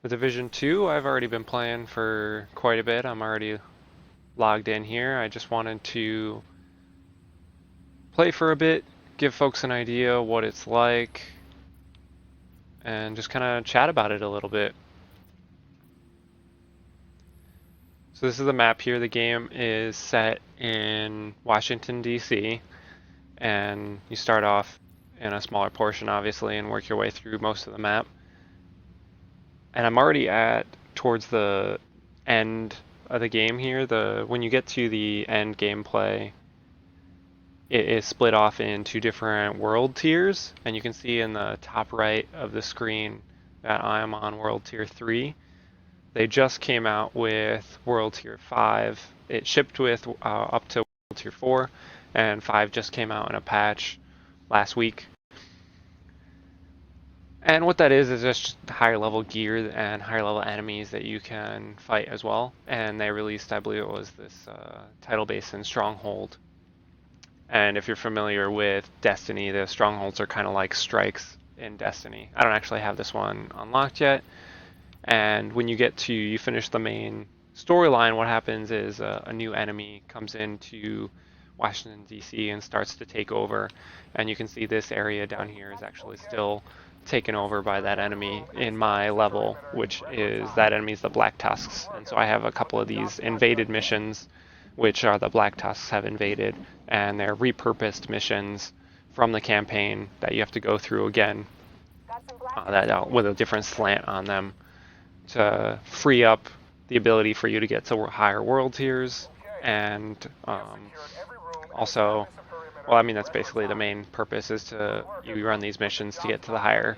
The Division 2, I've already been playing for quite a bit. I'm already logged in here. I just wanted to play for a bit, give folks an idea what it's like, and just kind of chat about it a little bit. So this is the map here. The game is set in Washington, D.C., and you start off in a smaller portion, obviously, and work your way through most of the map. And I'm already at towards the end of the game here. When you get to the end gameplay, it is split off into different world tiers, and you can see in the top right of the screen that I am on World Tier 3. They just came out with World Tier 5. It shipped with up to World Tier 4, and 5 just came out in a patch last week. And what that is just higher level gear and higher level enemies that you can fight as well. And they released, I believe it was this Tidal Basin Stronghold. And if you're familiar with Destiny, the strongholds are kind of like strikes in Destiny. I don't actually have this one unlocked yet. And when you finish the main storyline, what happens is a new enemy comes into Washington, D.C. and starts to take over. And you can see this area down here is actually still taken over by that enemy in my level, which is that enemy's the Black Tusks. And so I have a couple of these invaded missions, which are the Black Tusks have invaded, and they're repurposed missions from the campaign that you have to go through again with a different slant on them to free up the ability for you to get to higher world tiers, and also, well, I mean, that's basically the main purpose, is you run these missions to get to the higher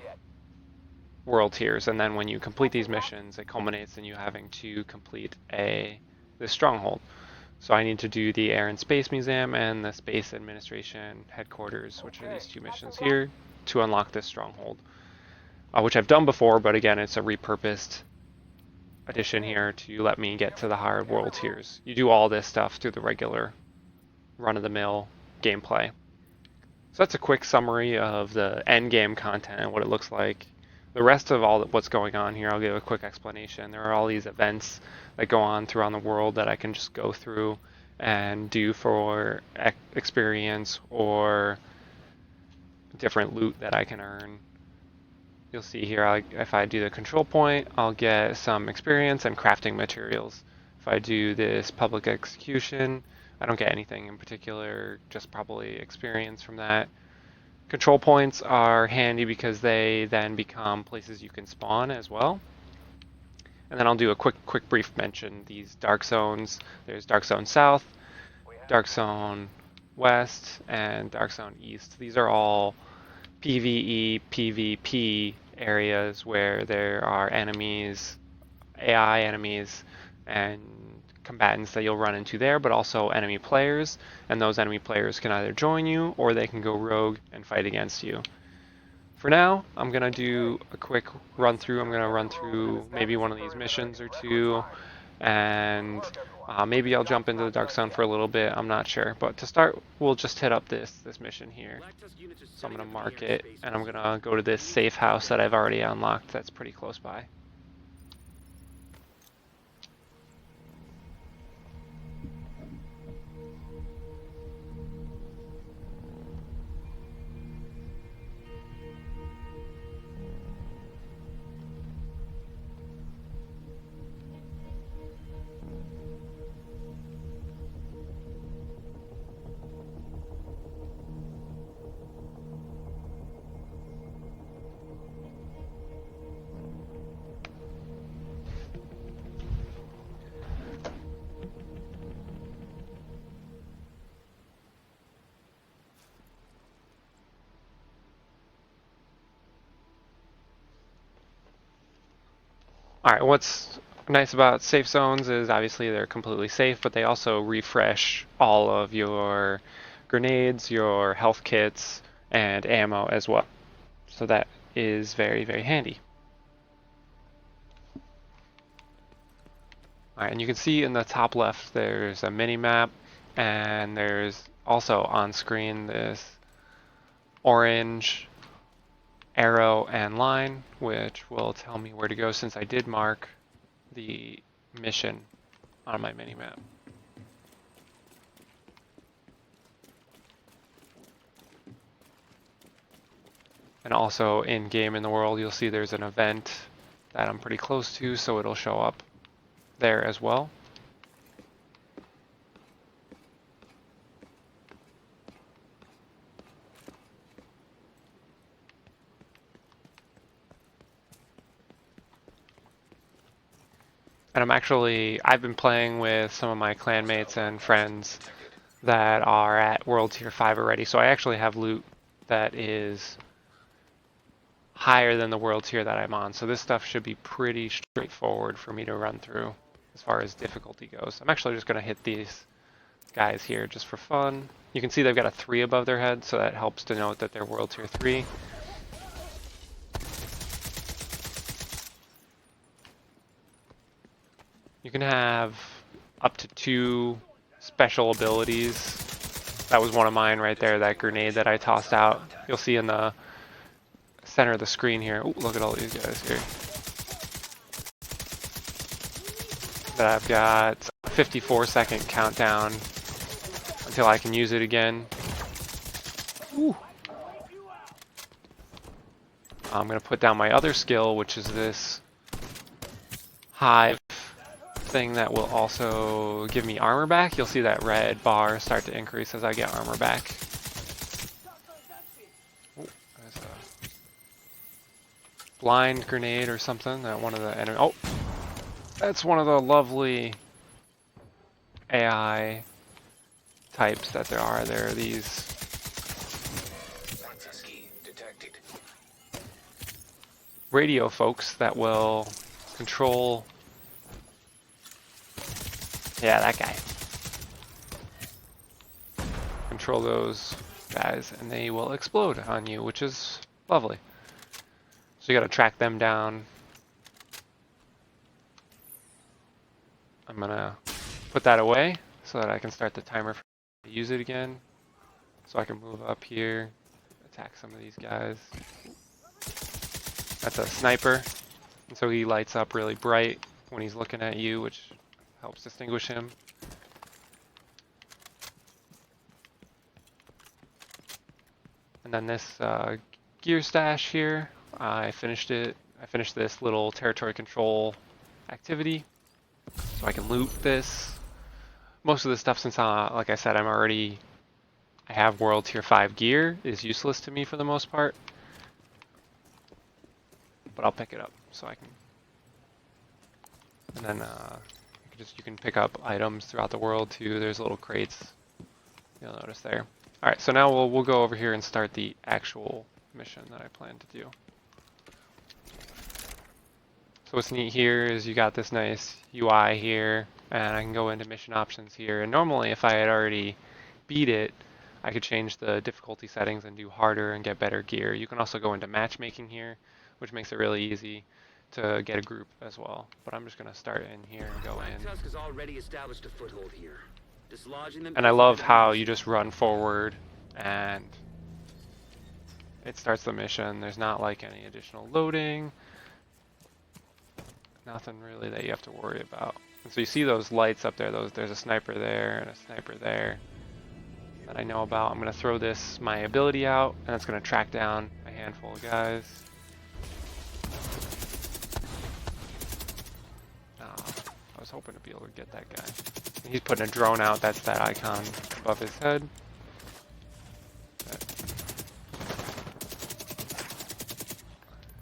world tiers, and then when you complete these missions, it culminates in you having to complete this stronghold. So I need to do the Air and Space Museum and the Space Administration Headquarters, which are these two missions here, to unlock this stronghold, which I've done before, but again, it's a repurposed addition here to let me get to the higher world tiers. You do all this stuff through the regular run-of-the-mill gameplay. So that's a quick summary of the end game content and what it looks like. The rest of what's going on here, I'll give a quick explanation. There are all these events that go on throughout the world that I can just go through and do for experience or different loot that I can earn. You'll see here, if I do the control point, I'll get some experience and crafting materials. If I do this public execution, I don't get anything in particular, just probably experience from that. Control points are handy because they then become places you can spawn as well. And then I'll do a quick brief mention. These dark zones, there's Dark Zone South, Dark Zone West, and Dark Zone East. These are all PvE, PvP areas where there are enemies, AI enemies, and combatants that you'll run into there, but also enemy players, and those enemy players can either join you or they can go rogue and fight against you. For now, I'm going to do a quick run through. I'm going to run through maybe one of these missions or two, and maybe I'll jump into the Dark Zone for a little bit. I'm not sure, but to start, we'll just hit up this mission here. So I'm going to mark it, and I'm going to go to this safe house that I've already unlocked that's pretty close by. Alright, what's nice about safe zones is obviously they're completely safe, but they also refresh all of your grenades, your health kits, and ammo as well. So that is very, very handy. Alright, and you can see in the top left there's a mini map, and there's also on screen this orange arrow and line, which will tell me where to go since I did mark the mission on my minimap. And also in game in the world, you'll see there's an event that I'm pretty close to, so it'll show up there as well. And I've been playing with some of my clanmates and friends that are at World Tier 5 already, so I actually have loot that is higher than the world tier that I'm on, so this stuff should be pretty straightforward for me to run through as far as difficulty goes. I'm actually just going to hit these guys here just for fun. You can see they've got a 3 above their head, so that helps denote that they're world tier 3. You can have up to 2 special abilities. That was one of mine right there, that grenade that I tossed out. You'll see in the center of the screen here. Ooh, look at all these guys here. That I've got a 54-second countdown until I can use it again. Ooh. I'm going to put down my other skill, which is this hive thing that will also give me armor back. You'll see that red bar start to increase as I get armor back. Ooh, there's a blind grenade or something that one of the enemy. Oh, that's one of the lovely AI types that there are. There are these radio folks that will control. Yeah, that guy. Control those guys and they will explode on you, which is lovely. So you gotta track them down. I'm gonna put that away so that I can start the timer for to use it again. So I can move up here, attack some of these guys. That's a sniper. And so he lights up really bright when he's looking at you, which helps distinguish him. And then this gear stash here, I finished it. I finished this little territory control activity, so I can loot this. Most of the stuff, since like I said, I have world tier 5 gear, is useless to me for the most part. But I'll pick it up so I can. And then you can pick up items throughout the world too. There's little crates you'll notice there. Alright, so now we'll go over here and start the actual mission that I plan to do. So what's neat here is you got this nice UI here, and I can go into mission options here. And normally if I had already beat it, I could change the difficulty settings and do harder and get better gear. You can also go into matchmaking here, which makes it really easy to get a group as well. But I'm just going to start in here and go in. And I love how you just run forward and it starts the mission. There's not like any additional loading. Nothing really that you have to worry about. And so you see those lights up there. There's a sniper there and a sniper there that I know about. I'm going to throw my ability out, and it's going to track down a handful of guys. I was hoping to be able to get that guy. He's putting a drone out. That's that icon above his head.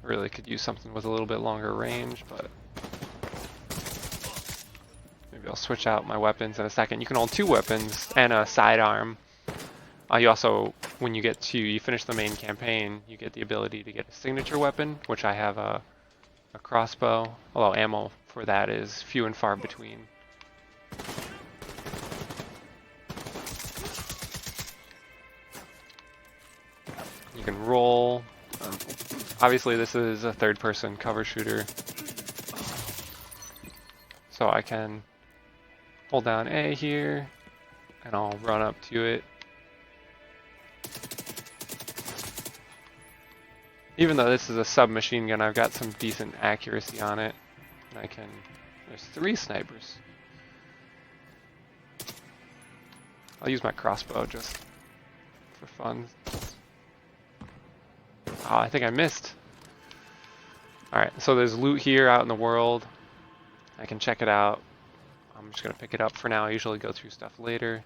Really could use something with a little bit longer range, but maybe I'll switch out my weapons in a second. You can hold 2 weapons and a sidearm. You also, when you finish the main campaign, you get the ability to get a signature weapon, which I have a crossbow, although ammo for that is few and far between. You can roll. Obviously this is a third-person cover shooter, so I can hold down A here and I'll run up to it. Even though this is a submachine gun, I've got some decent accuracy on it. And I can... There's 3 snipers. I'll use my crossbow just for fun. Oh, I think I missed. Alright, so there's loot here out in the world. I can check it out. I'm just gonna pick it up for now. I usually go through stuff later.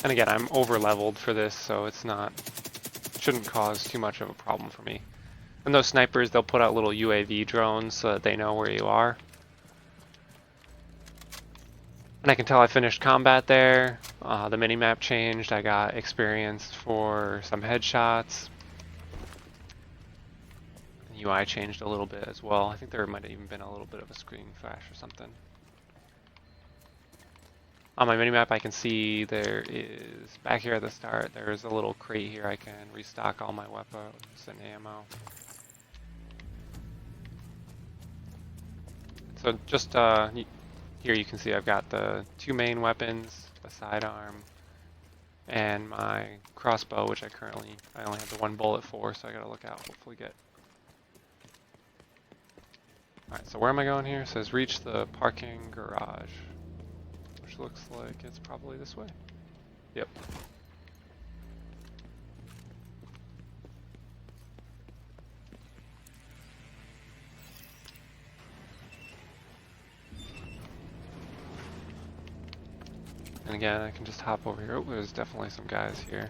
And again, I'm over leveled for this, so it's not, shouldn't cause too much of a problem for me. And those snipers, they'll put out little UAV drones so that they know where you are. And I can tell I finished combat there. The minimap changed. I got experienced for some headshots. The UI changed a little bit as well. I think there might have even been a little bit of a screen crash or something. On my minimap, I can see there is, back here at the start, there is a little crate here I can restock all my weapons and ammo. So just here you can see I've got the 2 main weapons, the sidearm, and my crossbow, which I only have the 1 bullet for, so I gotta look out, hopefully get. Alright, so where am I going here? It says reach the parking garage. Looks like it's probably this way. Yep. And again, I can just hop over here. Oh, there's definitely some guys here.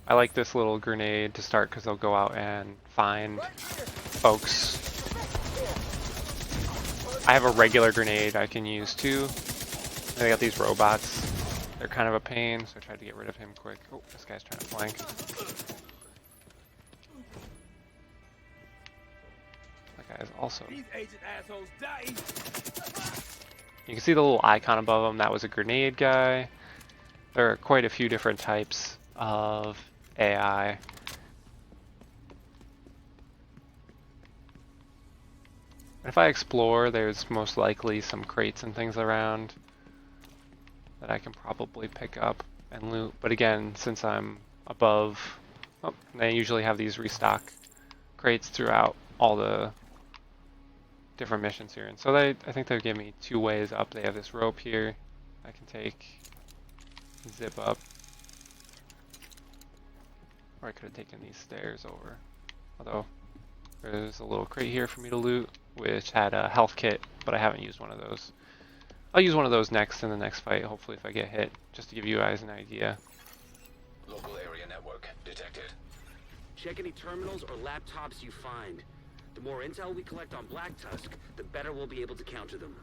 I like this little grenade to start because they'll go out and find folks. I have a regular grenade I can use too. I got these robots. They're kind of a pain, so I tried to get rid of him quick. Oh, this guy's trying to flank. That guy is also. These agent assholes dying. You can see the little icon above him. That was a grenade guy. There are quite a few different types of AI. If I explore, there's most likely some crates and things around that I can probably pick up and loot. But again, since I'm above, they usually have these restock crates throughout all the different missions here. And so I think they'll give me 2 ways up. They have this rope here I can take, zip up, or I could have taken these stairs over. Although there's a little crate here for me to loot, which had a health kit, but I haven't used one of those. I'll use one of those next in the next fight, hopefully if I get hit, just to give you guys an idea. Local area network detected. Check any terminals or laptops you find. The more intel we collect on Black Tusk, the better we'll be able to counter them.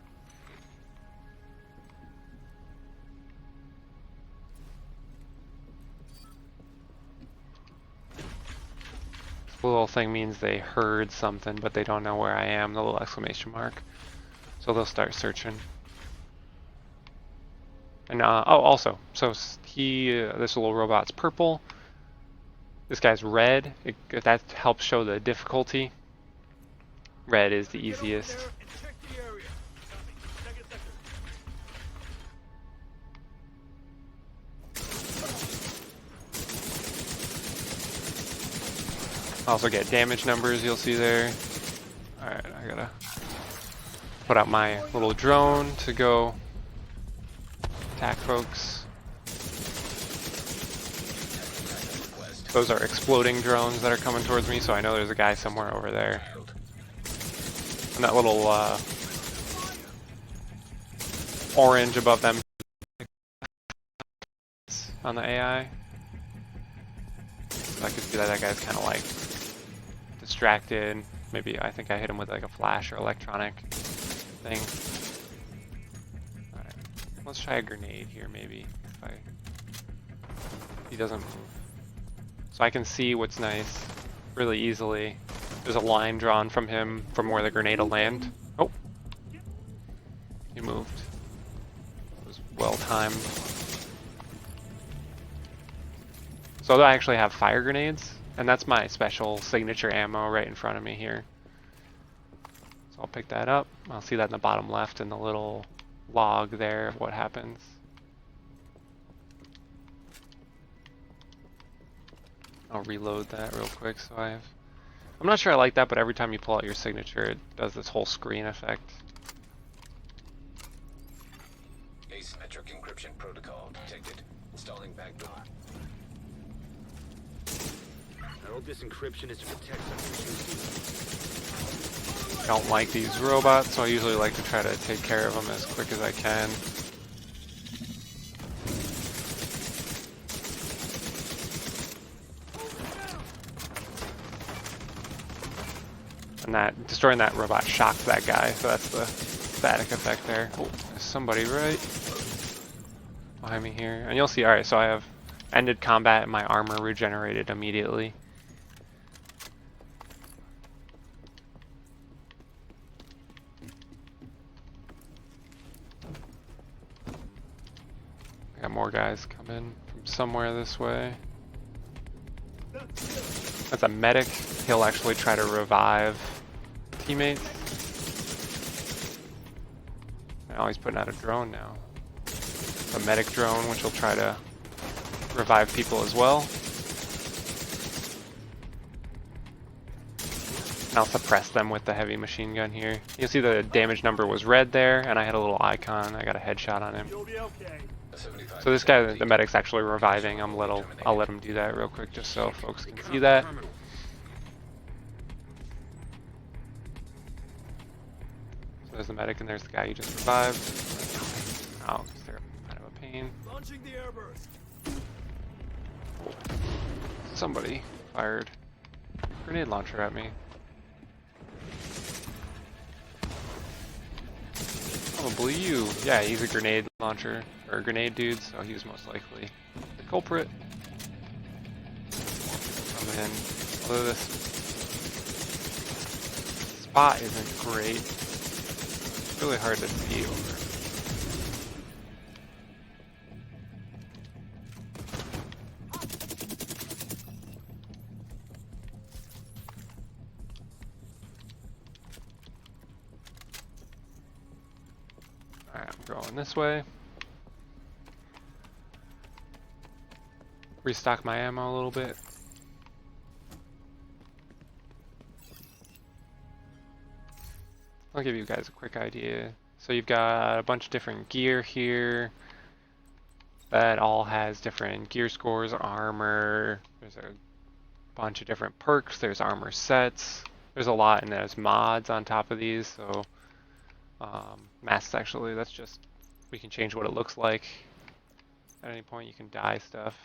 This little thing means they heard something, but they don't know where I am, the little exclamation mark. So they'll start searching. And oh, also, so this little robot's purple. This guy's red. That helps show the difficulty. Red is the easiest. I also get damage numbers, you'll see there. Alright, I gotta put out my little drone to go attack folks. Those are exploding drones that are coming towards me, so I know there's a guy somewhere over there. And that little orange above them on the AI. So I could see that that guy's kind of like distracted. Maybe I think I hit him with like a flash or electronic thing. Alright, let's try a grenade here maybe. If he doesn't move. So I can see what's nice really easily. There's a line drawn from him from where the grenade will land. Oh! He moved. It was well timed. So I actually have fire grenades And that's my special signature ammo right in front of me here. So I'll pick that up. I'll see that in the bottom left in the little log there of what happens. I'll reload that real quick so I have... I'm not sure I like that, but every time you pull out your signature, it does this whole screen effect. Asymmetric encryption protocol detected. Installing backdoor. I hope this encryption is to protect us. I don't like these robots, so I usually like to try to take care of them as quick as I can. And that destroying that robot shocked that guy, so that's the static effect there. Oh, there's somebody right behind me here. And you'll see, alright, so I have ended combat and my armor regenerated immediately. I got more guys coming from somewhere this way. That's a medic. He'll actually try to revive teammates. Oh, he's putting out a drone now. A medic drone, which will try to revive people as well. And I'll suppress them with the heavy machine gun here. You'll see the damage number was red there, and I had a little icon. I got a headshot on him. So this guy, the medic's actually reviving. I'll let him do that real quick just so folks can see that. So there's the medic and there's the guy you just revived. Oh, because they're kind of a pain. Launching the airburst. Somebody fired a grenade launcher at me. Probably you. Yeah, he's a grenade launcher, or a grenade dude, so he was most likely the culprit. Come in. Although this spot isn't great. It's really hard to see over. Alright, I'm going this way. Restock my ammo a little bit. I'll give you guys a quick idea. So you've got a bunch of different gear here that all has different gear scores, armor. There's a bunch of different perks. There's armor sets. There's a lot, and there's mods on top of these. So masks, actually, that's just, we can change what it looks like. At any point you can dye stuff.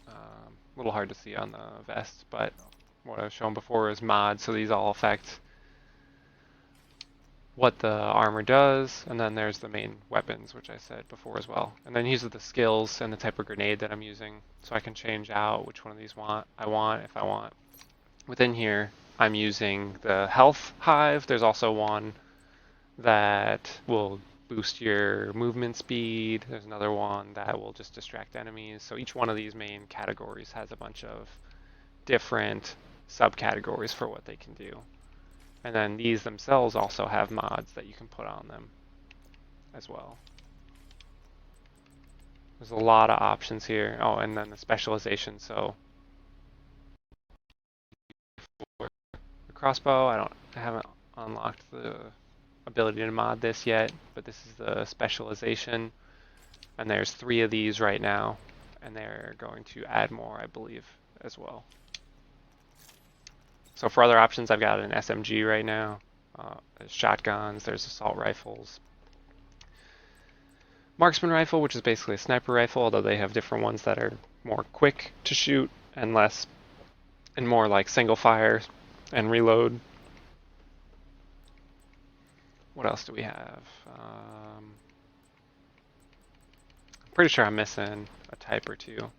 A little hard to see on the vest, but what I've shown before is mods, so these all affect what the armor does, and then there's the main weapons, which I said before as well. And then these are the skills and the type of grenade that I'm using, so I can change out which one of these I want if I want. Within here, I'm using the health hive. There's also one that will boost your movement speed. There's another one that will just distract enemies. So each one of these main categories has a bunch of different subcategories for what they can do. And then these themselves also have mods that you can put on them as well. There's a lot of options here. Oh, and then the specialization. So for the crossbow, I haven't unlocked the ability to mod this yet, but this is the specialization. And there's 3 of these right now, and they're going to add more, I believe, as well. So for other options, I've got an SMG right now. There's shotguns, there's assault rifles. Marksman rifle, which is basically a sniper rifle, although they have different ones that are more quick to shoot and more like single fire and reload. What else do we have? I'm pretty sure I'm missing a type or two.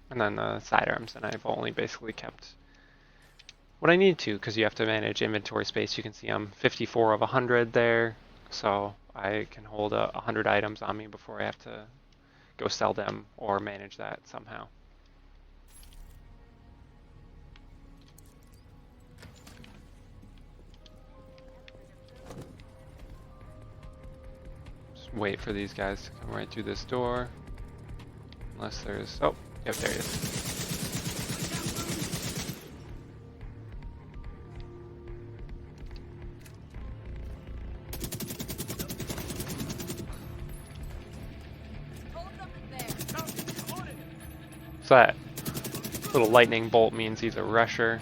And then the sidearms, and I've only basically kept what I need to, because you have to manage inventory space. You can see I'm 54 of 100 there, so I can hold 100 items on me before I have to go sell them or manage that somehow. Just wait for these guys to come right through this door. Unless there's... Oh, yep, there he is. So that little lightning bolt means he's a rusher.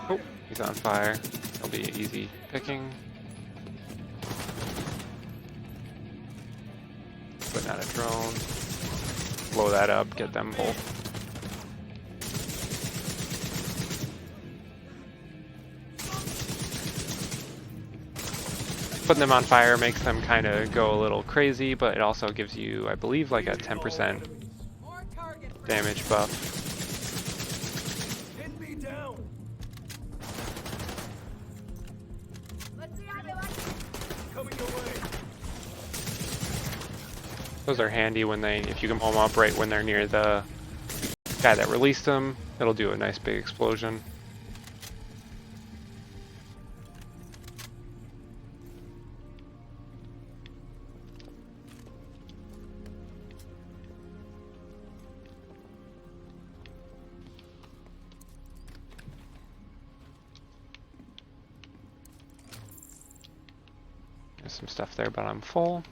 Oh, he's on fire. He'll be easy picking. Putting out a drone. Blow that up, get them both. Putting them on fire makes them kind of go a little crazy, but it also gives you, I believe, like a 10% damage buff. Pin me down. Let's see how they like it. Coming your way. Those are handy when they, if you can blow them up right when they're near the guy that released them, it'll do a nice big explosion. There's some stuff there, but I'm full.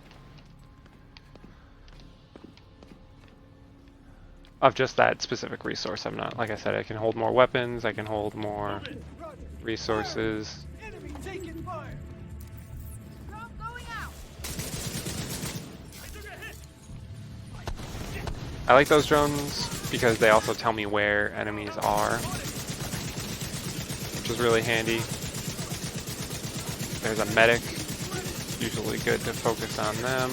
Of just that specific resource. I'm not, like I said, I can hold more weapons, I can hold more resources. Enemy taking fire. Drone going out. I took a hit. I like those drones because they also tell me where enemies are, which is really handy. There's a medic. Usually good to focus on them.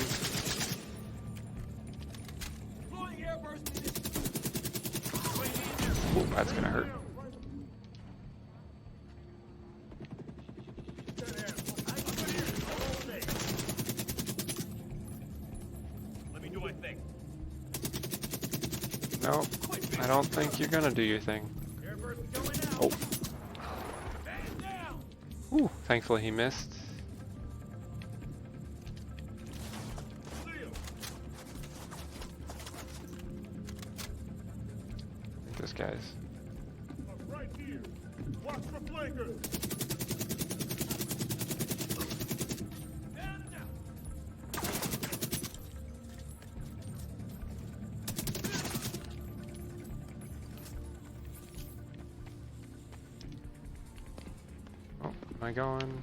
Ooh, that's gonna hurt. Let me do my thing. Nope, I don't think you're gonna do your thing. Oh. Ooh, thankfully he missed. This guy's. Right here. Watch for flankers. Oh, am I going?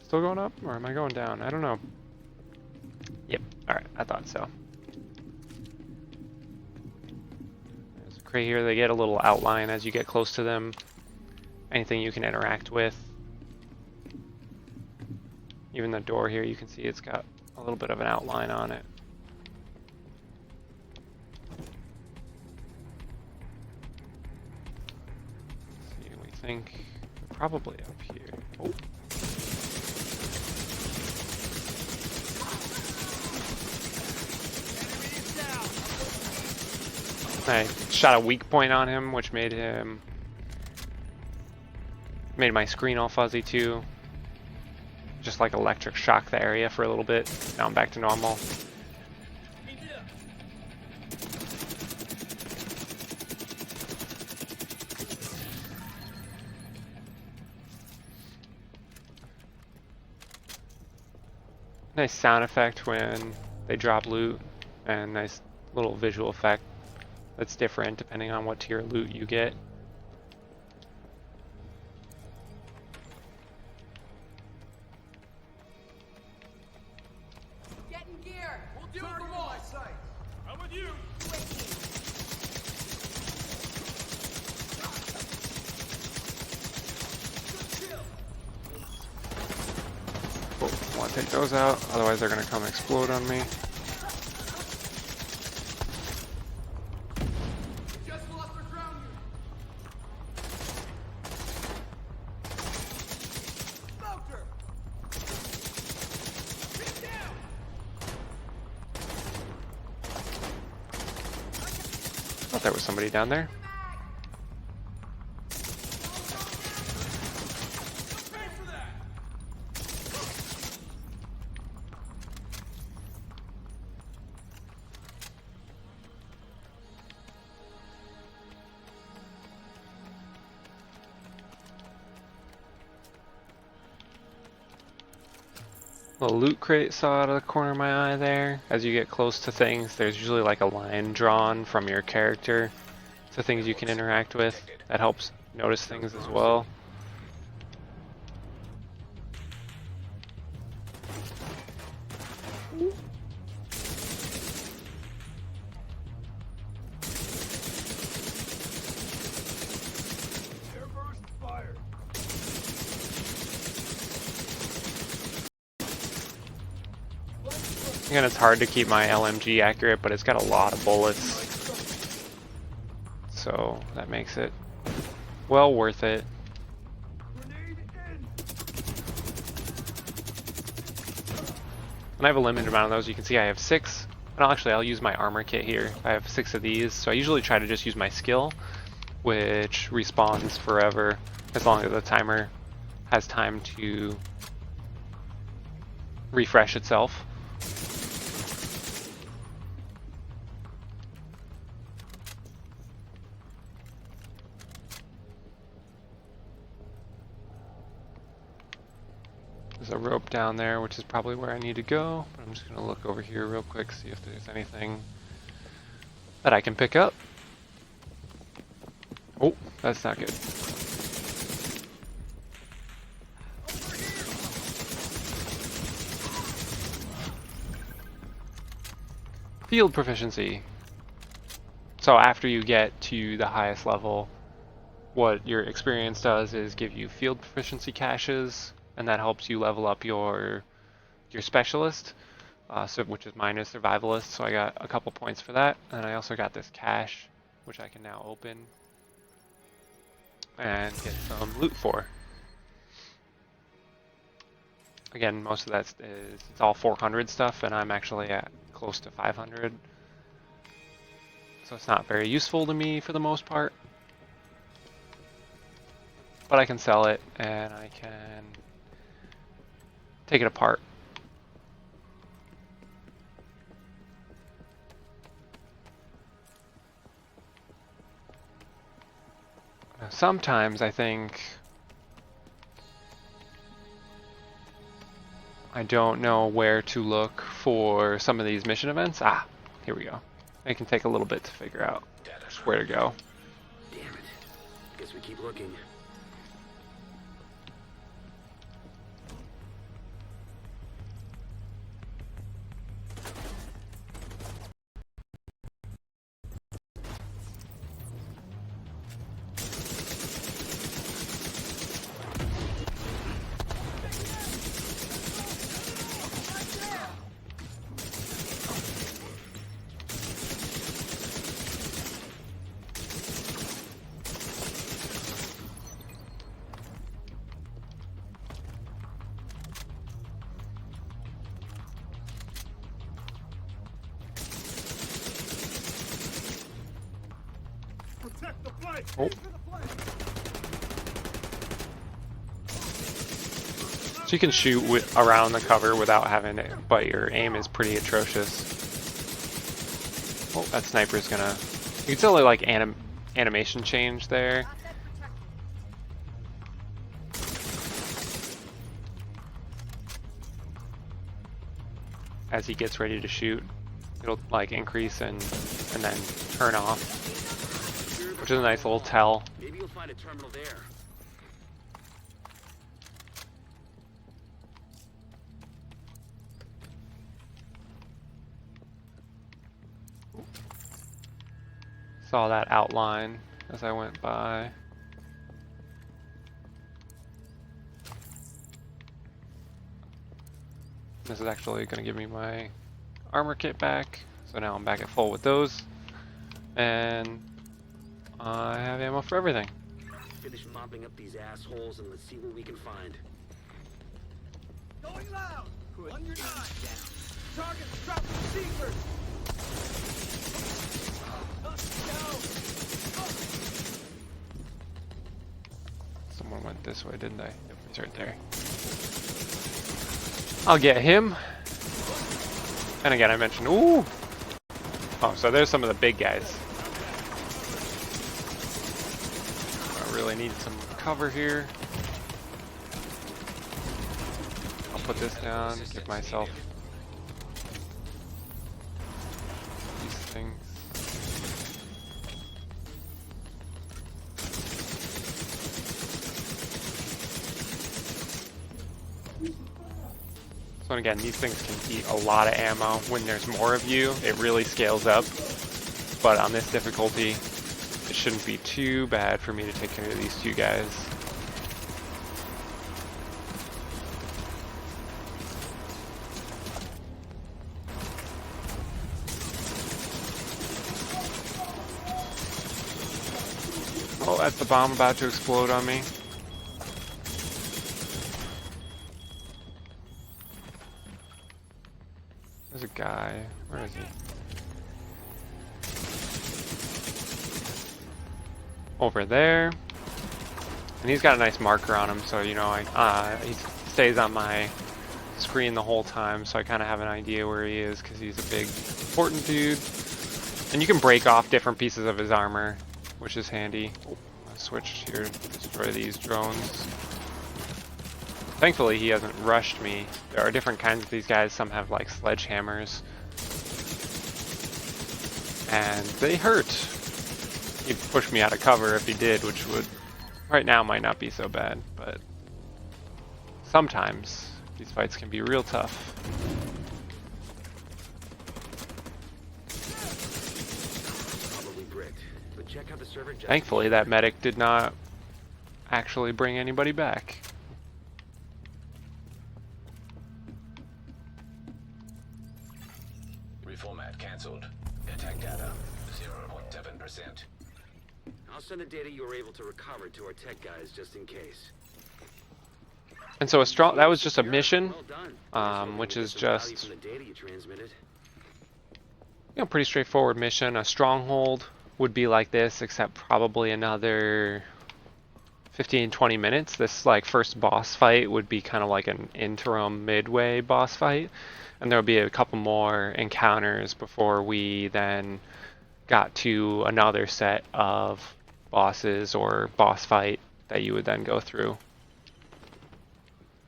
Still going up, or am I going down? I don't know. Yep. All right, I thought so. Right here, they get a little outline as you get close to them. Anything you can interact with. Even the door here, you can see it's got a little bit of an outline on it. Let's see, we think probably up here. Oh. I shot a weak point on him, which made my screen all fuzzy too. Just like electric shock the area for a little bit. Now I'm back to normal. Nice sound effect when they drop loot, and nice little visual effect. That's different depending on what tier loot you get. Get in gear. We'll do it for all. I'm with you. Cool. I want to take those out, otherwise they're going to come explode on me. there was somebody down there. A loot crate saw out of the corner of my eye there. As you get close to things, there's usually like a line drawn from your character to things you can interact with. That helps notice things as well. Again, it's hard to keep my LMG accurate, but it's got a lot of bullets, so that makes it well worth it. And I have a limited amount of those. You can see I have 6. And I'll use my armor kit here. I have 6 of these, so I usually try to just use my skill, which respawns forever as long as the timer has time to refresh itself. There's a rope down there, which is probably where I need to go. But I'm just going to look over here real quick, see if there's anything that I can pick up. Oh, that's not good. Field proficiency. So after you get to the highest level, what your experience does is give you field proficiency caches, and that helps you level up your specialist, which is mine is survivalist. So I got a couple points for that, and I also got this cache, which I can now open and get some loot for. Again, most of that is it's all 400 stuff, and I'm actually at close to 500, so it's not very useful to me for the most part. But I can sell it, and I can take it apart. Now, sometimes I think I don't know where to look for some of these mission events. Ah, here we go. It can take a little bit to figure out where to go. Damn it. Guess we keep looking. Oh. So you can shoot around the cover without having it, but your aim is pretty atrocious. Oh, that sniper's gonna... You can tell like animation change there. As he gets ready to shoot, it'll like increase and then turn off, which is a nice little tell. Maybe you'll find a terminal there. Saw that outline as I went by. This is actually going to give me my armor kit back, so now I'm back at full with those, and I have ammo for everything. Finish mopping up these assholes and let's see what we can find. Going loud! On your 9! Target's dropping seekers! Someone went this way, didn't they? Yep, he's right there. I'll get him. And again, I mentioned, ooh! Oh, so there's some of the big guys. I really need some cover here. I'll put this down, give myself these things. So again, these things can eat a lot of ammo. When there's more of you, it really scales up. But on this difficulty, it shouldn't be too bad for me to take care of these two guys. Oh, that's the bomb about to explode on me. There's a guy. Where is he? Over there. And he's got a nice marker on him, so you know, he stays on my screen the whole time, so I kind of have an idea where he is, because he's a big, important dude. And you can break off different pieces of his armor, which is handy. Oh, I switched here to destroy these drones. Thankfully, he hasn't rushed me. There are different kinds of these guys. Some have like sledgehammers. And they hurt. He'd push me out of cover if he did, which would, right now, might not be so bad. But sometimes these fights can be real tough. Probably bricked, but check out the server. Thankfully, that medic did not actually bring anybody back. Reformat cancelled. Attack data 0.7%. I'll send the data you were able to recover to our tech guys just in case. And so that was just a mission, Well done. which is Some value just, from the data you transmitted. you know, pretty straightforward mission. A stronghold would be like this, except probably another 15-20 minutes. This like first boss fight would be kind of like an interim midway boss fight, and there would be a couple more encounters before we then got to another set of bosses or boss fight that you would then go through.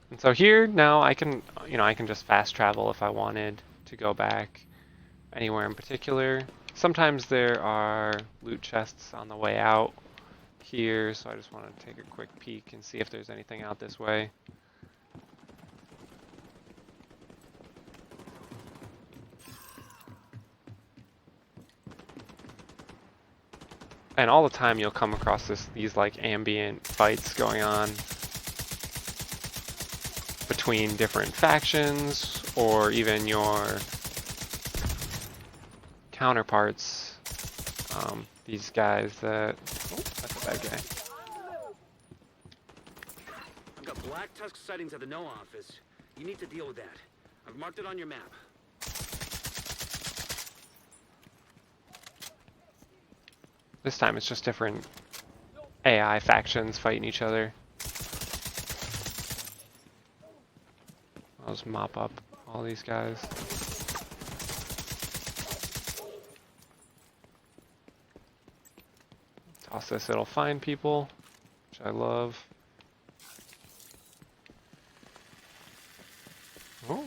And so here now I can, you know, I can just fast travel if I wanted to go back anywhere in particular. Sometimes there are loot chests on the way out here, so I just want to take a quick peek and see if there's anything out this way. And all the time you'll come across these like ambient fights going on between different factions, or even your counterparts. These guys that... Oh, that's a bad guy. I've got Black Tusk sightings at the NOAA office. You need to deal with that. I've marked it on your map. This time it's just different AI factions fighting each other. I'll just mop up all these guys. Toss this, it'll find people, which I love. Oh,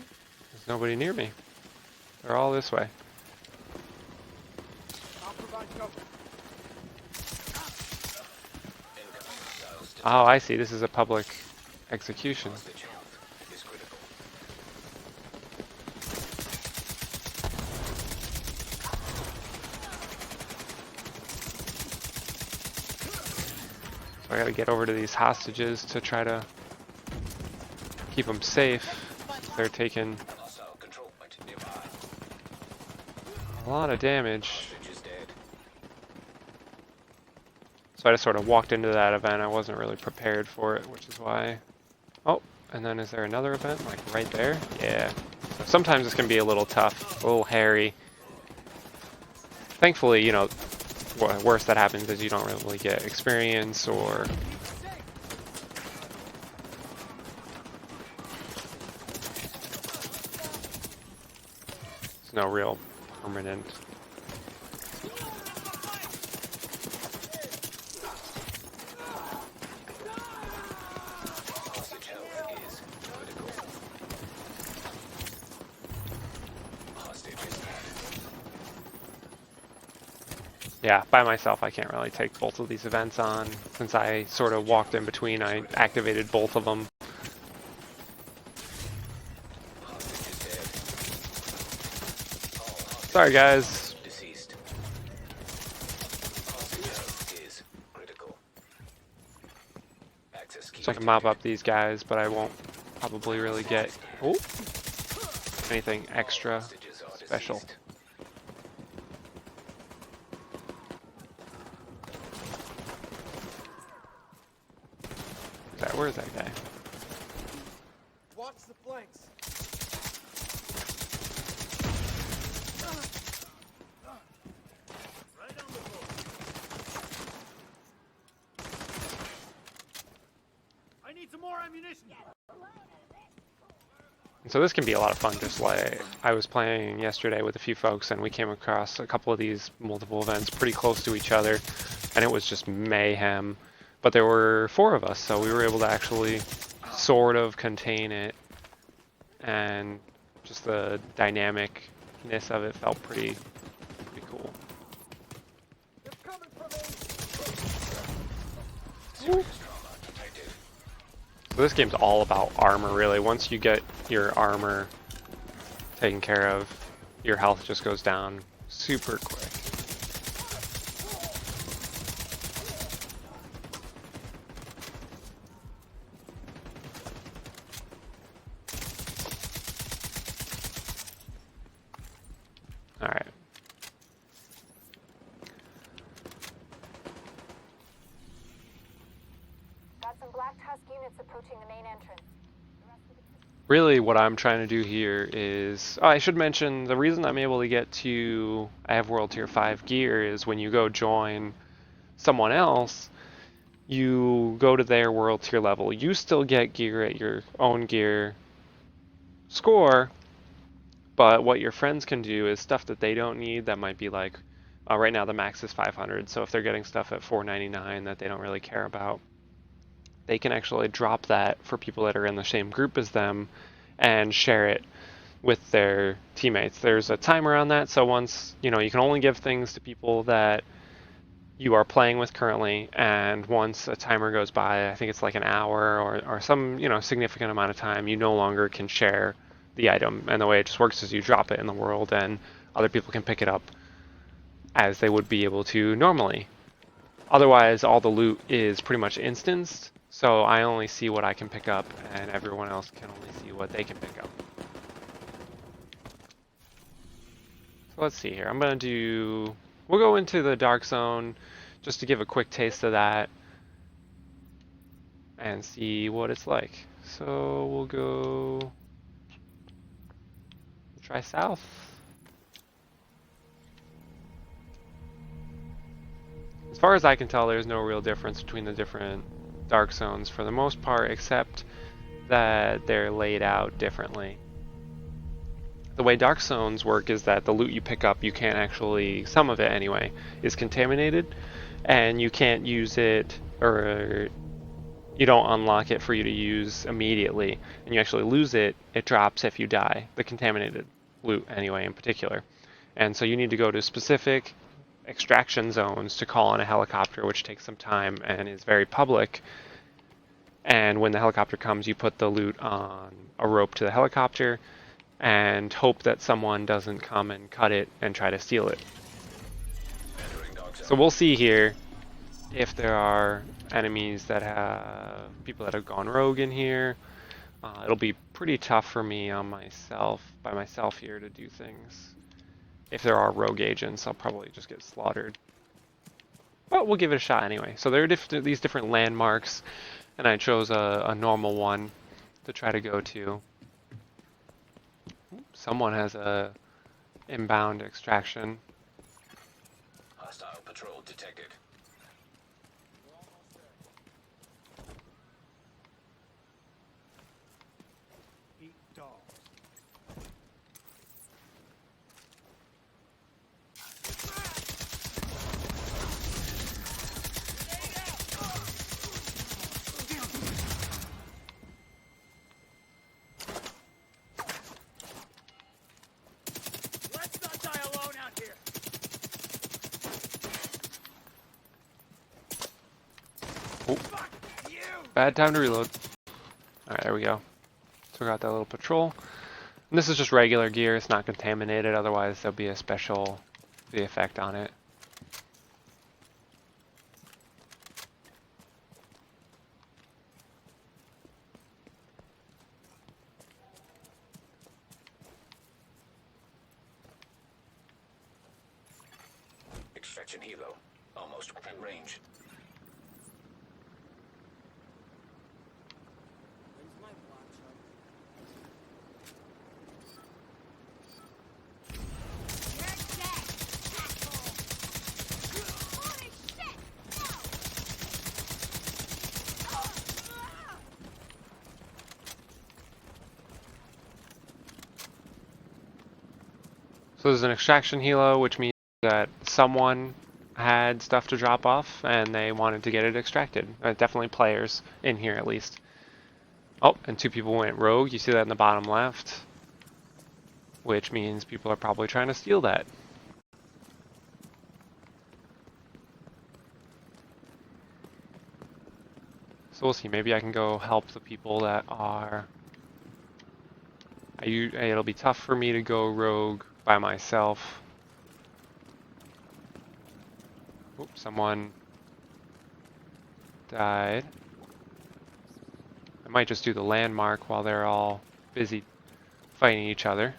there's nobody near me. They're all this way. I'll provide cover. Oh, I see. This is a public execution. Hostage health is critical. So I gotta get over to these hostages to try to keep them safe. They're taking Hostile control point nearby. a lot of damage. Hostage is dead. So I just sort of walked into that event. I wasn't really prepared for it, which is why. Oh, and then is there another event like right there? Yeah. So sometimes this can be a little tough, a little hairy. Thankfully, you know, worst that happens is you don't really get experience, or there's no real permanent. Hostage health is critical. Hostage is dead. Yeah, by myself I can't really take both of these events on. Since I sort of walked in between, I activated both of them. Hostage is dead. All hostages Sorry guys. deceased. Hostage health is critical. Access key So I can mop detected. up these guys, but I won't probably really get anything extra Hostages are special. deceased. Where's that guy? Watch the flanks. Right on the ball. I need some more ammunition. So this can be a lot of fun, just like I was playing yesterday with a few folks and we came across a couple of these multiple events pretty close to each other, and it was just mayhem. But there were 4 of us, so we were able to actually sort of contain it, and just the dynamicness of it felt pretty cool. They're coming for me. Serious trauma detected. So this game's all about armor, really. Once you get your armor taken care of, your health just goes down super quick. Alright. Got some Black Tusk units approaching the main entrance. Really what I'm trying to do here is, I should mention the reason I'm able to get to, I have World Tier 5 gear is when you go join someone else, you go to their World Tier level. You still get gear at your own gear score, but what your friends can do is stuff that they don't need that might be like, right now the max is 500, so if they're getting stuff at 499 that they don't really care about, they can actually drop that for people that are in the same group as them and share it with their teammates. There's a timer on that, so once, you can only give things to people that you are playing with currently, and once a timer goes by, I think it's like an hour or some, significant amount of time, you no longer can share the item. And the way it just works is you drop it in the world and other people can pick it up as they would be able to normally. Otherwise, all the loot is pretty much instanced, so I only see what I can pick up, and everyone else can only see what they can pick up. So let's see here. We'll go into the Dark Zone just to give a quick taste of that and see what it's like. So we'll try south. As far as I can tell, there's no real difference between the different Dark Zones for the most part, except that they're laid out differently. The way Dark Zones work is that the loot you pick up, you can't actually, some of it anyway, is contaminated, and you can't use it, or you don't unlock it for you to use immediately, and you actually lose it, it drops if you die, the contaminated loot anyway in particular. And so you need to go to specific extraction zones to call on a helicopter, which takes some time and is very public. And when the helicopter comes, you put the loot on a rope to the helicopter and hope that someone doesn't come and cut it and try to steal it. Entering Dark Zone. So we'll see here if there are enemies that have people that have gone rogue in here. It'll be pretty tough for me by myself here to do things. If there are rogue agents, I'll probably just get slaughtered. But we'll give it a shot anyway. So there are these different landmarks, and I chose a normal one to try to go to. Someone has a inbound extraction. Hostile patrol detected. We're almost there. Eat dogs. Let's not die alone out here. Oh, Fuck you! bad time to reload. Alright, there we go. So we got that little patrol. And this is just regular gear, it's not contaminated, otherwise there'll be a special effect on it. Extraction helo. Almost within range. Where's my black truck? You're dead, asshole! Holy shit! No! So there's an extraction helo, which means that someone had stuff to drop off and they wanted to get it extracted. Definitely players in here at least. Oh, and 2 people went rogue. You see that in the bottom left, which means people are probably trying to steal that. So we'll see. Maybe I can go help the people that are... It'll be tough for me to go rogue by myself. Oops, someone died. I might just do the landmark while they're all busy fighting each other.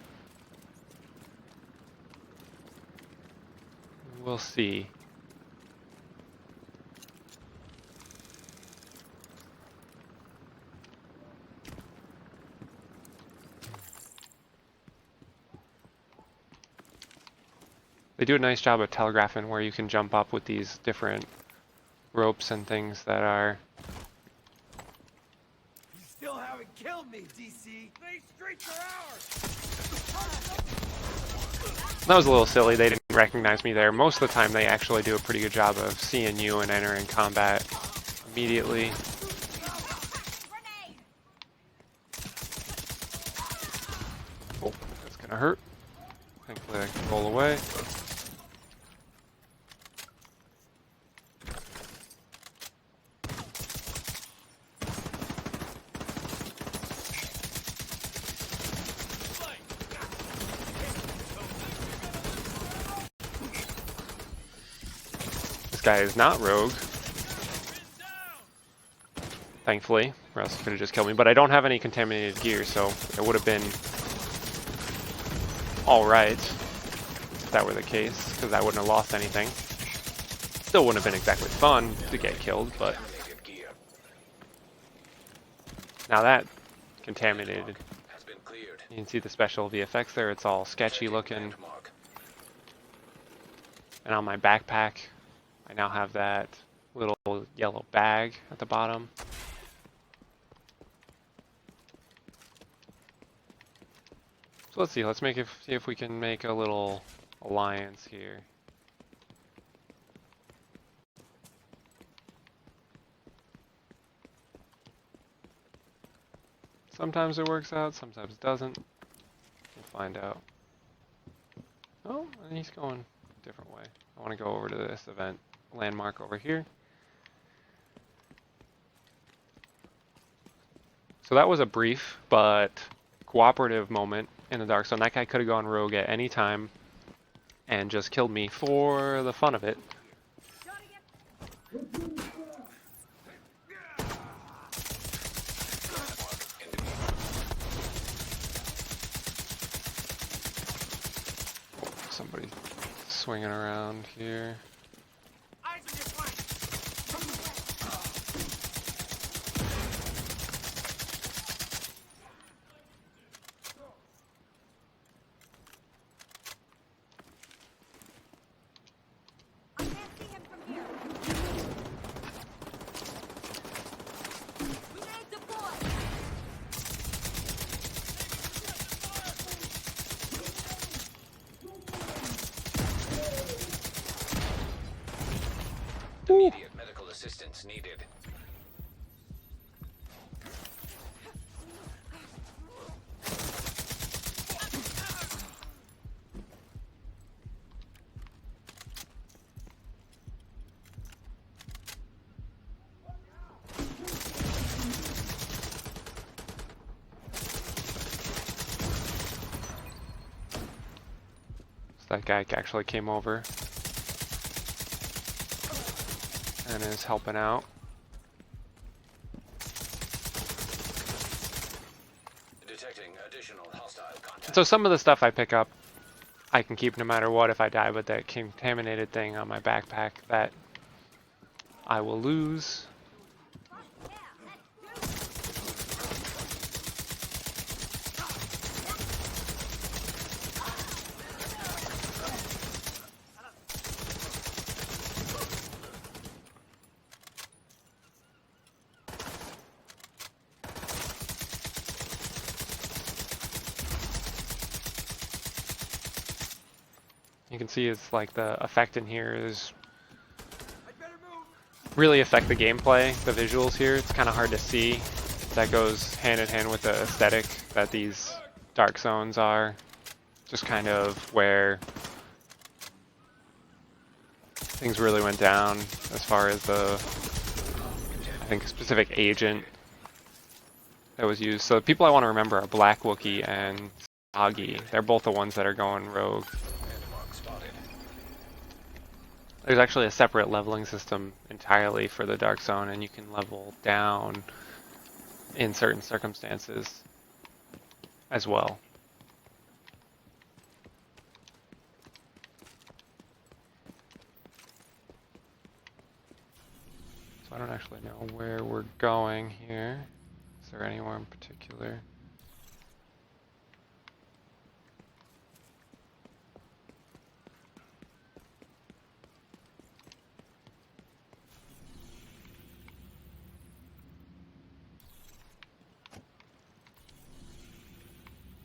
We'll see. They do a nice job of telegraphing where you can jump up with these different ropes and things that are... You still haven't killed me, DC. These streets are ours. That was a little silly. They didn't recognize me there. Most of the time they actually do a pretty good job of seeing you and entering combat immediately. Grenade! Oh, that's gonna hurt. Thankfully I can roll away. This guy is not rogue. Thankfully, or else he could have just killed me. But I don't have any contaminated gear, so it would have been alright if that were the case, because I wouldn't have lost anything. Still wouldn't have been exactly fun to get killed, but Contaminated gear now that contaminated. has been cleared. You can see the special VFX there, it's all sketchy looking. Landmark. And on my backpack, I now have that little yellow bag at the bottom. So let's see, see if we can make a little alliance here. Sometimes it works out, sometimes it doesn't. We'll find out. Oh, and he's going a different way. I want to go over to this event landmark over here. So that was a brief but cooperative moment in the Dark Zone. That guy could have gone rogue at any time and just killed me for the fun of it. Somebody swinging around here. Eyes on your flank. I can't see assistance needed. That guy actually came over and is helping out. Detecting additional hostile contact. So some of the stuff I pick up, I can keep no matter what if I die, but that contaminated thing on my backpack, that I will lose. You can see it's like the effect in here is really affect the gameplay, the visuals here. It's kind of hard to see. That goes hand in hand with the aesthetic that these dark zones are. Just kind of where things really went down as far as the, I think, specific agent that was used. So the people I want to remember are Black Wookie and Agi. They're both the ones that are going rogue. There's actually a separate leveling system entirely for the Dark Zone, and you can level down in certain circumstances as well. So I don't actually know where we're going here. Is there anywhere in particular?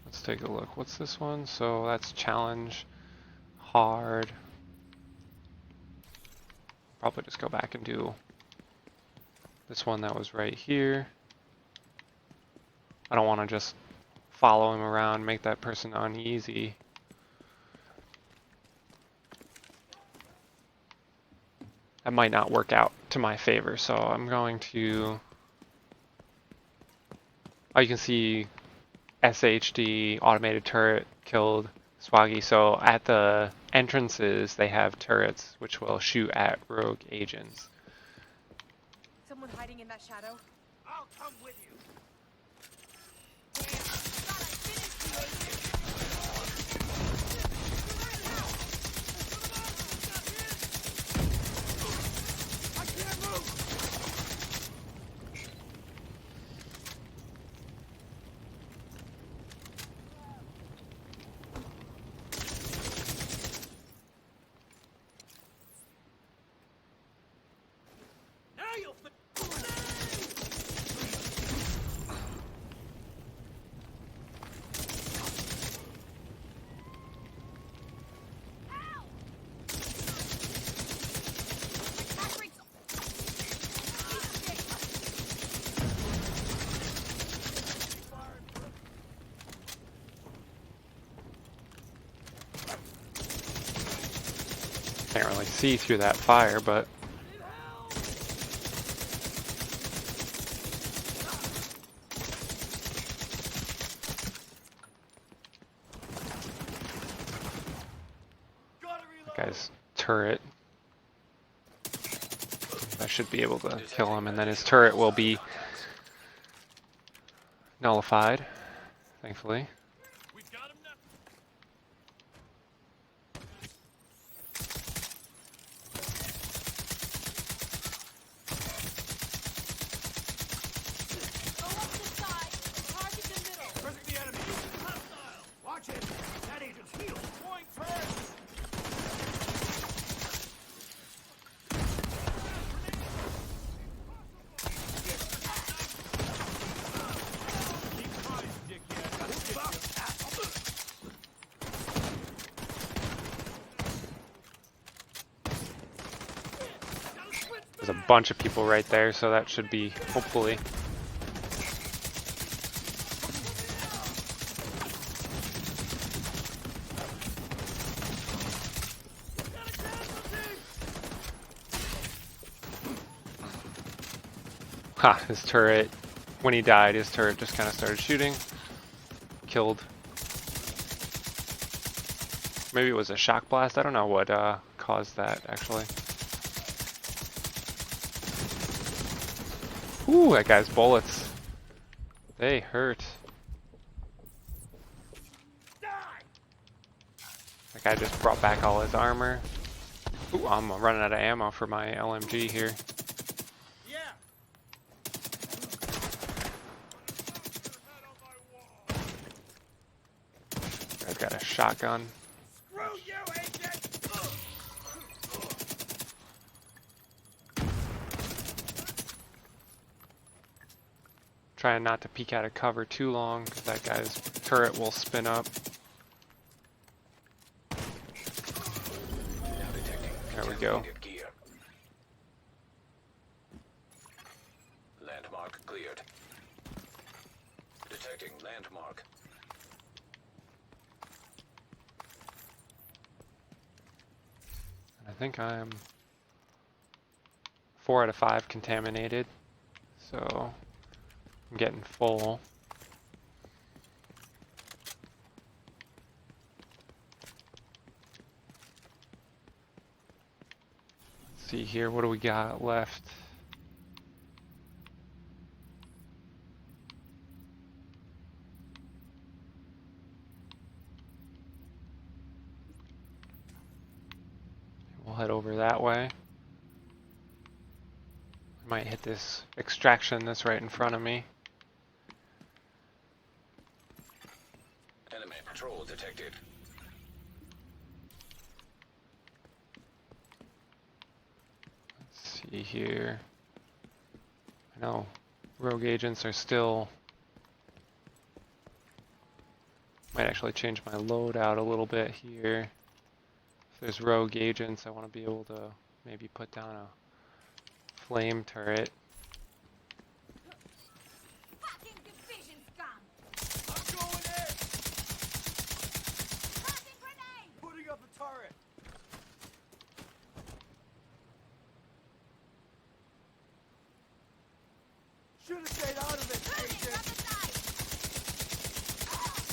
Let's take a look. What's this one? So that's challenge, hard. Probably just go back and do this one that was right here. I don't want to just follow him around, make that person uneasy. That might not work out to my favor, so I'm going to... Oh, you can see SHD automated turret killed Swaggy. So at the entrances they have turrets which will shoot at rogue agents. Someone hiding in that shadow? I'll come with you. I can't move. Now you'll fit. Can't really see through that fire, but that guy's turret, I should be able to kill him, and then his turret will be nullified, thankfully. We've got him now. Go up the side and target the middle. Pressing the enemy. Hostile. Watch it. That agent's healed. Point first. Keep trying, dickhead. bunch of people right there, so that should be, hopefully. Ha, his turret, when he died, his turret just kind of started shooting. Killed. Maybe it was a shock blast, I don't know what caused that, actually. Ooh, that guy's bullets. They hurt. That guy just brought back all his armor. Ooh, I'm running out of ammo for my LMG here. Guy's got a shotgun. Screw you, agent! Trying not to peek out of cover too long, because that guy's turret will spin up. Now detecting There we go. contaminated gear. Landmark cleared. Detecting landmark. I think I'm 4 out of 5 contaminated, so I'm getting full. Let's see here, what do we got left? We'll head over that way. I might hit this extraction that's right in front of me. Enemy patrol detected. Let's see here. I know rogue agents are still... Might actually change my loadout a little bit here. If there's rogue agents, I want to be able to maybe put down a flame turret. Fucking division scum! I'm going in! Tossing grenade! Putting up a turret! Should have stayed out of it, Moving agent! from the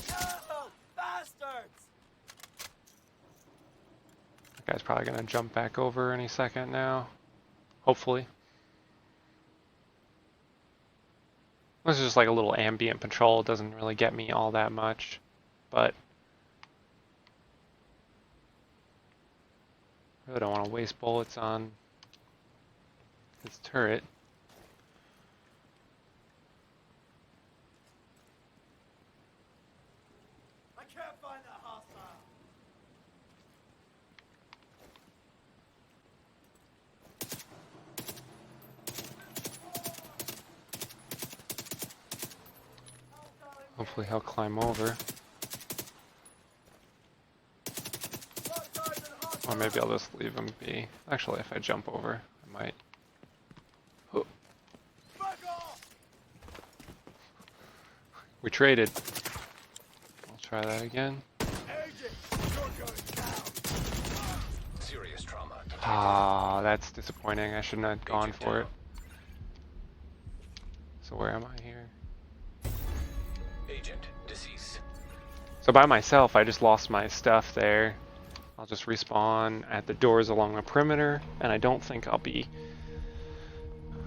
side! No! Bastards! That guy's probably going to jump back over any second now. Hopefully. This is just like a little ambient patrol. It doesn't really get me all that much. But really don't want to waste bullets on his turret. I can't find that hostile! Hopefully he'll climb over. Or maybe I'll just leave him be. Actually, if I jump over, I might. Oh, Back off! we traded. I'll try that again. Agent, you're going down! Serious trauma detected. Ah, that's disappointing. I shouldn't have gone Agent for it. down. So where am I here? Agent deceased. So by myself, I just lost my stuff there. I'll just respawn at the doors along the perimeter, and I don't think I'll be...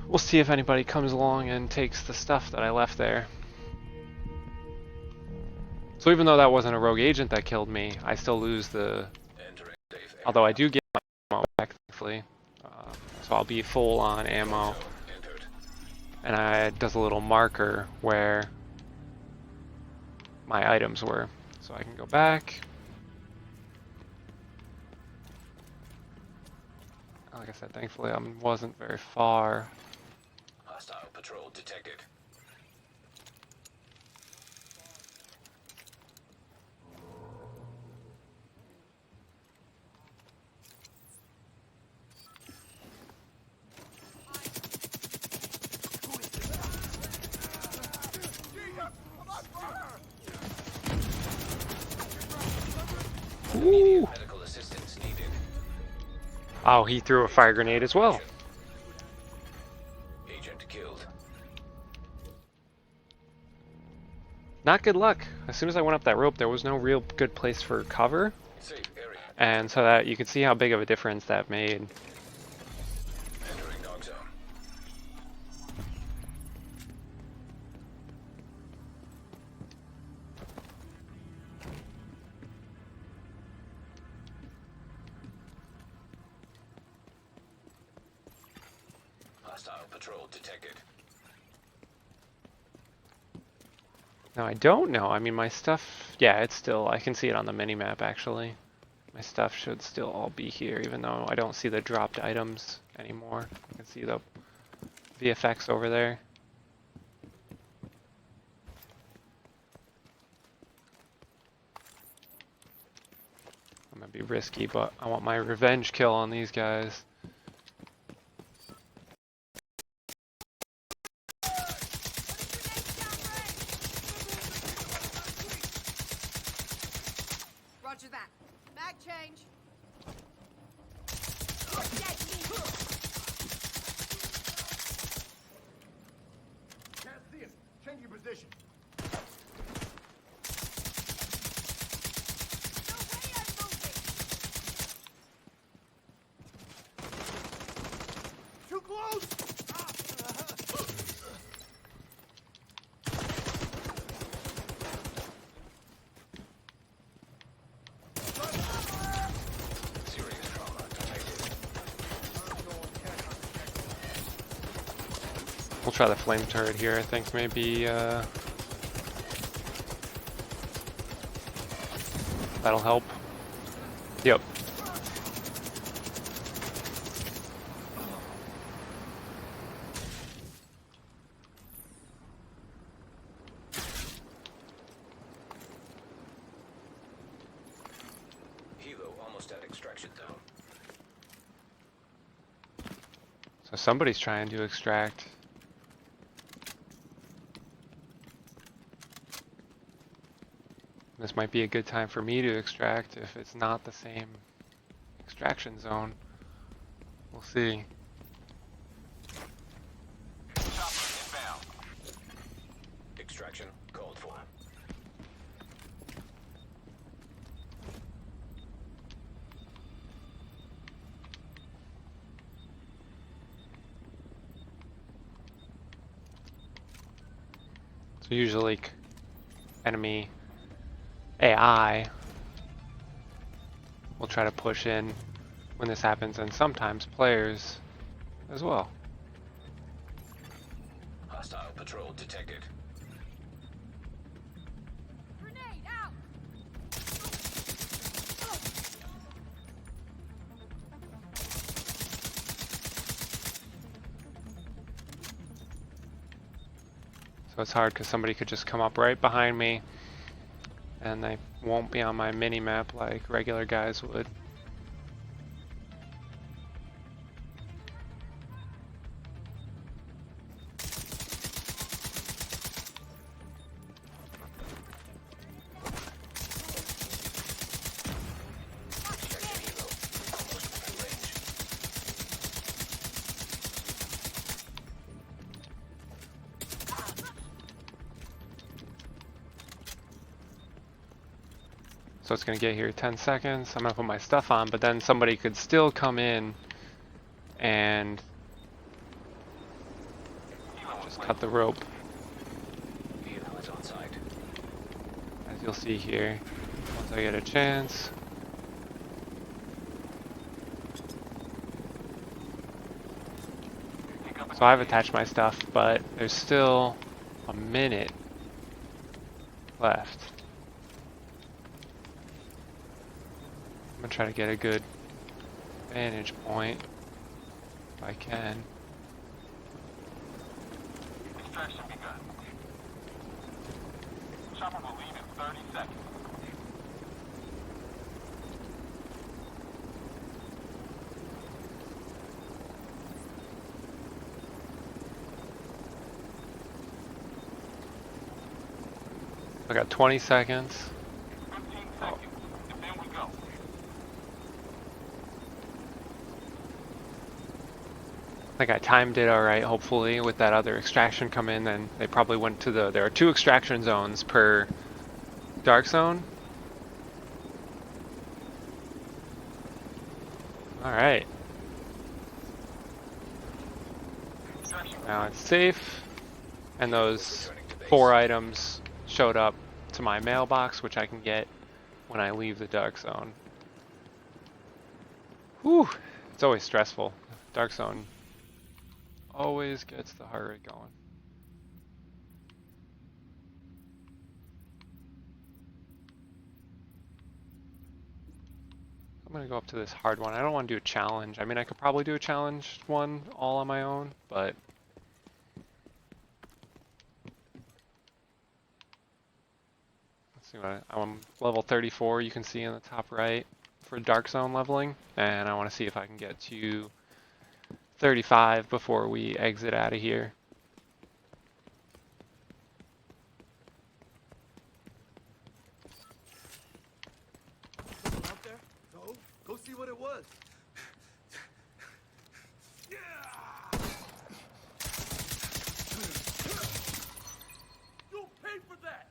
We'll see if anybody comes along and takes the stuff that I left there. So even though that wasn't a rogue agent that killed me, I still lose the... Entering safe area. Although I do get my ammo back, thankfully. So I'll be full on ammo. Zone entered. And it does a little marker where my items were. So I can go back. Like I said, thankfully I wasn't very far. Hostile patrol detected. Oh, he threw a fire grenade as well. Agent killed. Not good luck. As soon as I went up that rope, there was no real good place for cover. Safe area. And so that you could see how big of a difference that made. Entering dog zone. Hostile patrol detected. Now I don't know. I mean, my stuff, yeah, it's still, I can see it on the mini-map actually. My stuff should still all be here, even though I don't see the dropped items anymore. I can see the VFX over there. I'm gonna be risky, but I want my revenge kill on these guys. Roger that. Mag change. Can't see him. Change your position. No way I'm moving. Too close! Serious trauma detected. We'll try the flame turret here, I think maybe, that'll help. Yep. Hilo almost at extraction zone. So somebody's trying to extract. This might be a good time for me to extract if it's not the same extraction zone. We'll see. Extraction called for. So usually enemy AI will try to push in when this happens, and sometimes players as well. Hostile patrol detected. Grenade out. So it's hard because somebody could just come up right behind me and they won't be on my mini map like regular guys would. So it's gonna get here 10 seconds. I'm gonna put my stuff on, but then somebody could still come in and just cut the rope, Hilo is on site. as you'll see here, once I get a chance. So I've attached my stuff, but there's still a minute left. I'm gonna try to get a good vantage point if I can. Extraction begun. Chopper will leave in 30 seconds. I got 20 seconds. 15 seconds, and then we go. think I timed it alright, hopefully, with that other extraction come in, then they probably went to the... There are 2 extraction zones per dark zone. Alright. Now it's safe. And those 4 items showed up to my mailbox, which I can get when I leave the dark zone. Whew! It's always stressful. Dark zone always gets the heart rate going. I'm gonna go up to this hard one. I don't want to do a challenge. I mean, I could probably do a challenge one all on my own, but let's see what I'm level 34. You can see in the top right for dark zone leveling, and I want to see if I can get to 35 before we exit out of here. Someone out there? No. Go see what it was. You'll pay for that.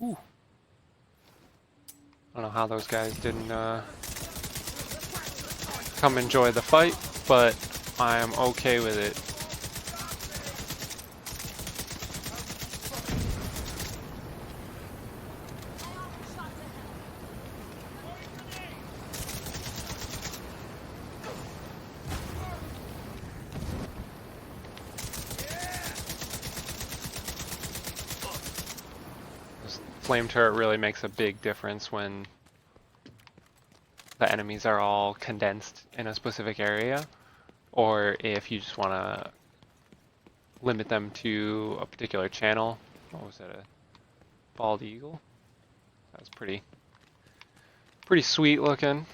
Ooh. I don't know how those guys didn't come enjoy the fight, but I am okay with it. This flame turret really makes a big difference when the enemies are all condensed in a specific area, or if you just want to limit them to a particular channel. What was that, a bald eagle? That was pretty sweet looking.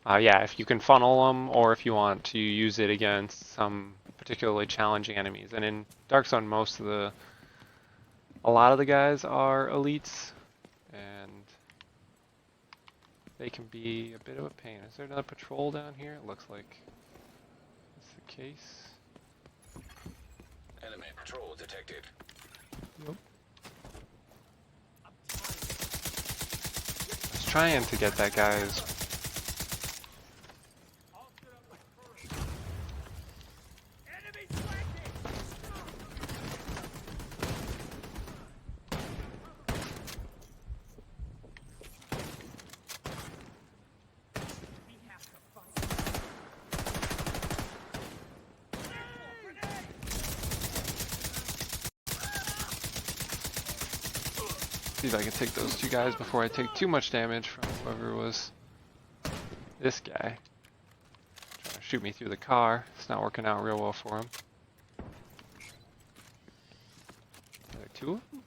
Yeah, if you can funnel them, or if you want to use it against some particularly challenging enemies. And in Dark Zone, a lot of the guys are elites, and they can be a bit of a pain. Is there another patrol down here? It looks like that's the case. Enemy patrol detected. Nope. I was trying to get that guy's... Enemy flanking! We have to fight. See if I can take those 2 guys before I take too much damage from whoever was this guy. Trying to shoot me through the car. It's not working out real well for him. Are there 2 of them?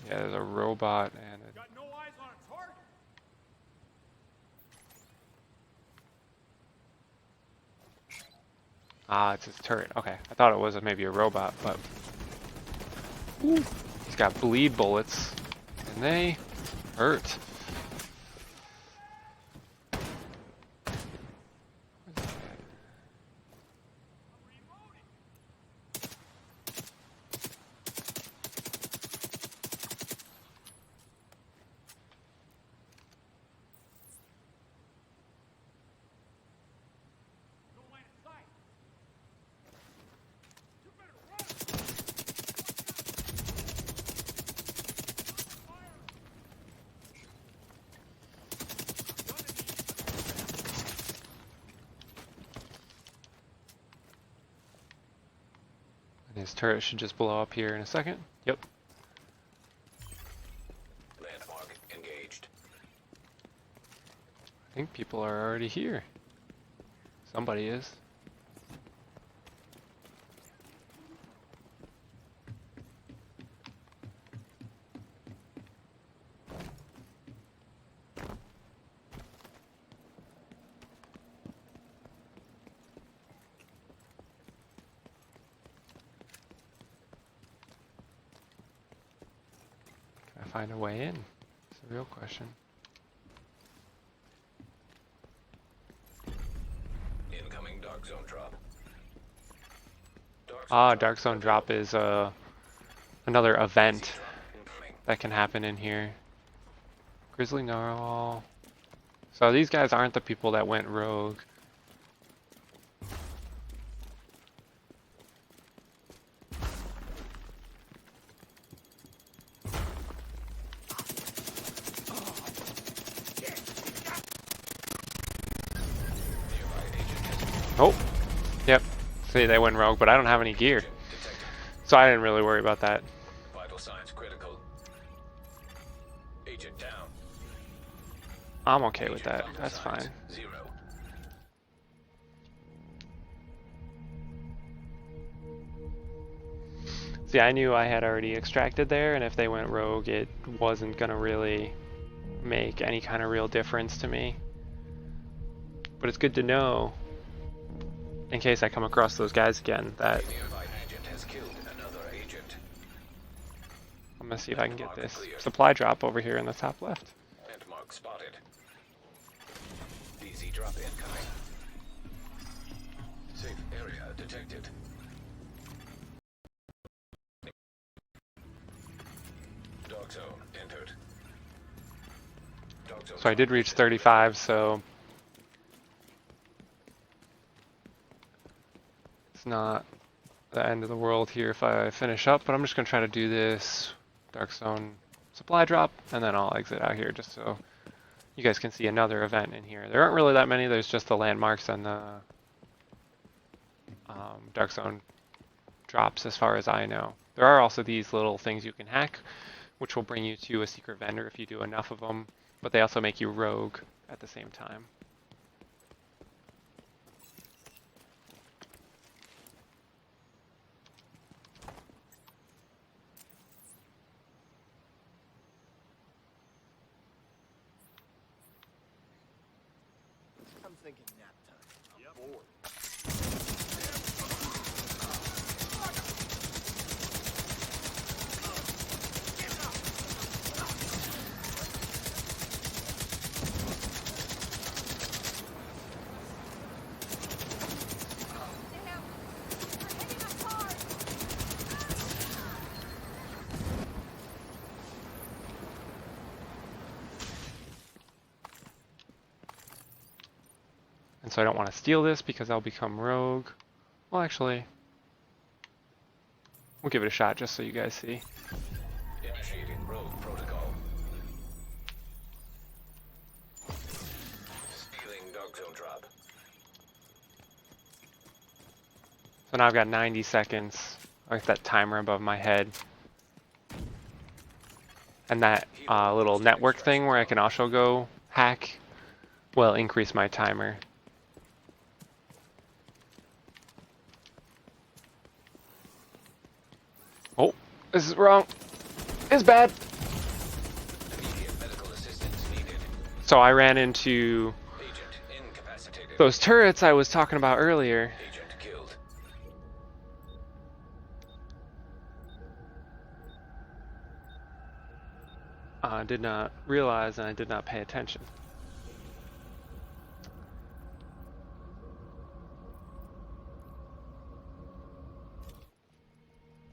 Yeah, there's a robot and a... Got no eyes on a target. Ah, it's his turret. Okay, I thought it was maybe a robot, but... Ooh. He's got bleed bullets, and they hurt. No line of sight. You better run. And his turret should just blow up here in a second. Yep. Landmark engaged. I think people are already here. Somebody is. find a way in? It's a real question. Incoming Dark Zone drop. Dark Zone drop is another event Incoming. that can happen in here. Grizzly Gnarl. So these guys aren't the people that went rogue. Oh, yep. See, they went rogue, but I don't have any gear, Detected. so I didn't really worry about that. Vital signs critical. Agent down. I'm okay with Agent that. vital That's signs fine. 0. See, I knew I had already extracted there, and if they went rogue, it wasn't gonna really make any kind of real difference to me. But it's good to know, in case I come across those guys again, that A nearby agent has killed another agent. I'm gonna see if I can get this supply drop over here in the top left. And mark spotted. DZ drop incoming. Safe area detected. Dark zone entered. Dark zone So I did reach 35, so it's not the end of the world here if I finish up, but I'm just gonna try to do this Dark Zone supply drop, and then I'll exit out here just so you guys can see another event in here. There aren't really that many, there's just the landmarks and the Dark Zone drops as far as I know. There are also these little things you can hack, which will bring you to a secret vendor if you do enough of them, but they also make you rogue at the same time. I'm thinking nap time. I'm bored. Damn! We're hitting us hard! And so I don't want to steal this because I'll become rogue. Well, actually, we'll give it a shot just so you guys see. initiating rogue protocol. Stealing Dark zone drop. So now I've got 90 seconds. I got that timer above my head. And that little network thing where I can also go hack will increase my timer. Oh, this is wrong. It's bad. Immediate medical assistance needed. So I ran into Agent incapacitated. those turrets I was talking about earlier. Agent killed. I did not realize and I did not pay attention.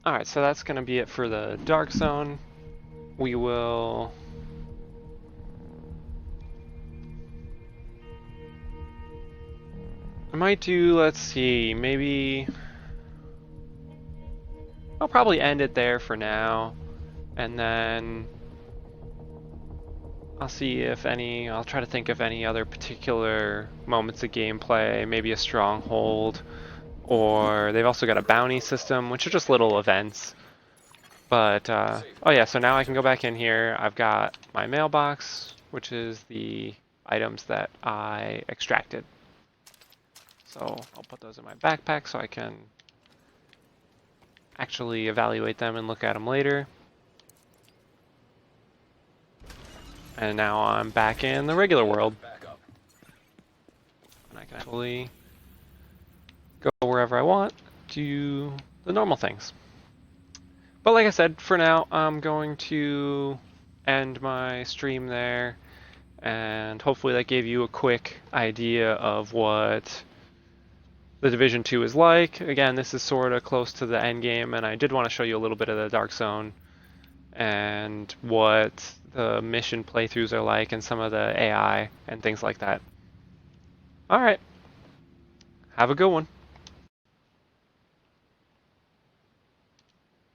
Alright, so that's going to be it for the Dark Zone. We will... I might do, let's see, maybe... I'll probably end it there for now. And then... I'll see if any, I'll try to think of any other particular moments of gameplay, maybe a stronghold, or they've also got a bounty system, which are just little events. But, oh yeah, so now I can go back in here. I've got my mailbox, which is the items that I extracted. So I'll put those in my backpack so I can actually evaluate them and look at them later. And now I'm back in the regular world. Back up. And I can actually go wherever I want, do the normal things. But like I said, for now, I'm going to end my stream there, and hopefully that gave you a quick idea of what the Division 2 is like. Again, this is sort of close to the end game, and I did want to show you a little bit of the Dark Zone and what the mission playthroughs are like and some of the AI and things like that. Alright, have a good one.